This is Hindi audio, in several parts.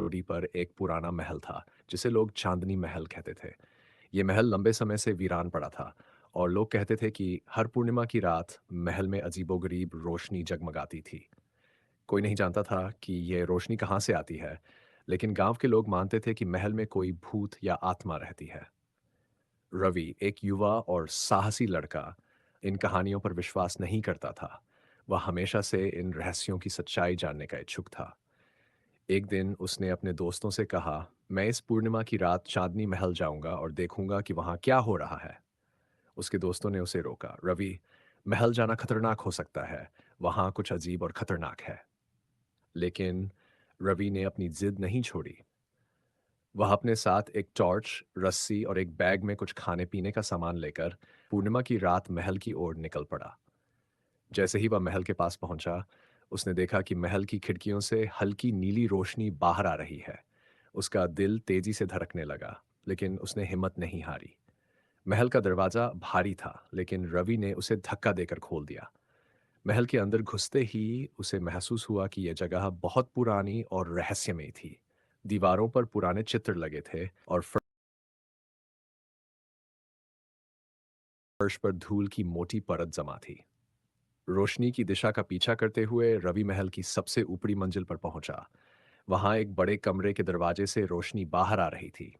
चोटी पर एक पुराना महल था, जिसे लोग चांदनी महल कहते थे। ये महल लंबे समय से वीरान पड़ा था और लोग कहते थे कि हर पूर्णिमा की रात महल में अजीबोगरीब रोशनी जगमगाती थी। कोई नहीं जानता था कि ये रोशनी कहाँ से आती है, लेकिन गांव के लोग मानते थे कि महल में कोई भूत या आत्मा रहती है। रवि, एक युवा और साहसी लड़का, इन कहानियों पर विश्वास नहीं करता था। वह हमेशा से इन रहस्यों की सच्चाई जानने का इच्छुक था। एक दिन उसने अपने दोस्तों से कहा, मैं इस पूर्णिमा की रात चांदनी महल जाऊंगा और देखूंगा कि वहां क्या हो रहा है। उसके दोस्तों ने उसे रोका, रवि, महल जाना खतरनाक हो सकता है, वहां कुछ अजीब और खतरनाक है। लेकिन रवि ने अपनी जिद नहीं छोड़ी। वह अपने साथ एक टॉर्च, रस्सी और एक बैग में कुछ खाने पीने का सामान लेकर पूर्णिमा की रात महल की ओर निकल पड़ा। जैसे ही वह महल के पास पहुंचा, उसने देखा कि महल की खिड़कियों से हल्की नीली रोशनी बाहर आ रही है। उसका दिल तेजी से धड़कने लगा, लेकिन उसने हिम्मत नहीं हारी। महल का दरवाजा भारी था, लेकिन रवि ने उसे धक्का देकर खोल दिया। महल के अंदर घुसते ही उसे महसूस हुआ कि यह जगह बहुत पुरानी और रहस्यमयी थी। दीवारों पर पुराने चित्र लगे थे और फर्श पर धूल की मोटी परत जमा थी। रोशनी की दिशा का पीछा करते हुए रवि महल की सबसे ऊपरी मंजिल पर पहुंचा। वहां एक बड़े कमरे के दरवाजे से रोशनी बाहर आ रही थी।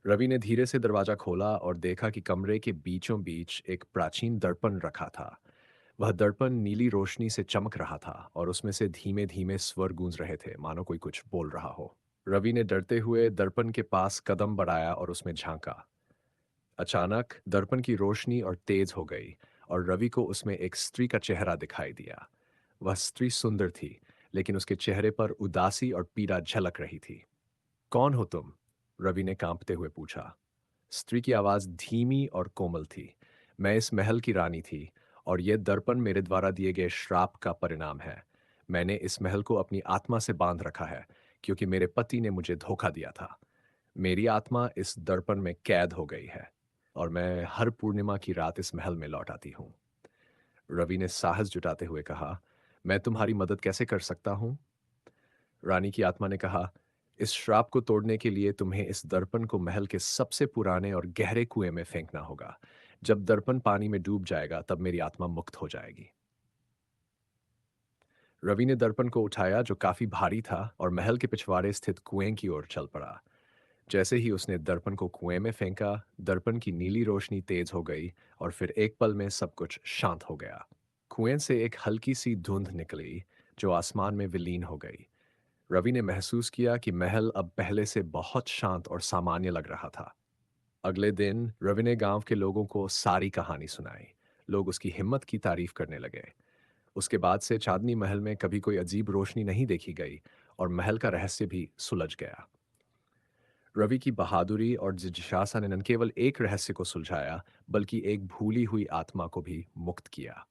रवि ने धीरे से दरवाजा खोला और देखा कि कमरे के बीचों बीच एक प्राचीन दर्पण रखा था। वह दर्पण नीली रोशनी से चमक रहा था और उसमें से धीमे धीमे स्वर गूंज रहे थे, मानो कोई कुछ बोल रहा हो। रवि ने डरते हुए दर्पण के पास कदम बढ़ाया और उसमें झांका। अचानक दर्पण की रोशनी और तेज हो गई और रवि को उसमें एक स्त्री का चेहरा दिखाई दिया। वह स्त्री सुंदर थी, लेकिन उसके चेहरे पर उदासी और पीड़ा झलक रही थी। कौन हो तुम? रवि ने कांपते हुए पूछा। स्त्री की आवाज धीमी और कोमल थी। मैं इस महल की रानी थी और यह दर्पण मेरे द्वारा दिए गए श्राप का परिणाम है। मैंने इस महल को अपनी आत्मा से बांध रखा है, क्योंकि मेरे पति ने मुझे धोखा दिया था। मेरी आत्मा इस दर्पण में कैद हो गई है और मैं हर पूर्णिमा की रात इस महल में लौट आती हूँ। रवि ने साहस जुटाते हुए कहा, मैं तुम्हारी मदद कैसे कर सकता हूँ? रानी की आत्मा ने कहा, इस श्राप को तोड़ने के लिए तुम्हें इस दर्पण को महल के सबसे पुराने और गहरे कुएं में फेंकना होगा। जब दर्पण पानी में डूब जाएगा, तब मेरी आत्मा मुक्त हो जाएगी। रवि ने दर्पण को उठाया, जो काफी भारी था, और महल के पिछवाड़े स्थित कुएं की ओर चल पड़ा। जैसे ही उसने दर्पण को कुएं में फेंका, दर्पण की नीली रोशनी तेज हो गई और फिर एक पल में सब कुछ शांत हो गया। कुएं से एक हल्की सी धुंध निकली, जो आसमान में विलीन हो गई। रवि ने महसूस किया कि महल अब पहले से बहुत शांत और सामान्य लग रहा था। अगले दिन रवि ने गांव के लोगों को सारी कहानी सुनाई। लोग उसकी हिम्मत की तारीफ करने लगे। उसके बाद से चांदनी महल में कभी कोई अजीब रोशनी नहीं देखी गई और महल का रहस्य भी सुलझ गया। रवि की बहादुरी और जिज्ञासा ने न केवल एक रहस्य को सुलझाया, बल्कि एक भूली हुई आत्मा को भी मुक्त किया।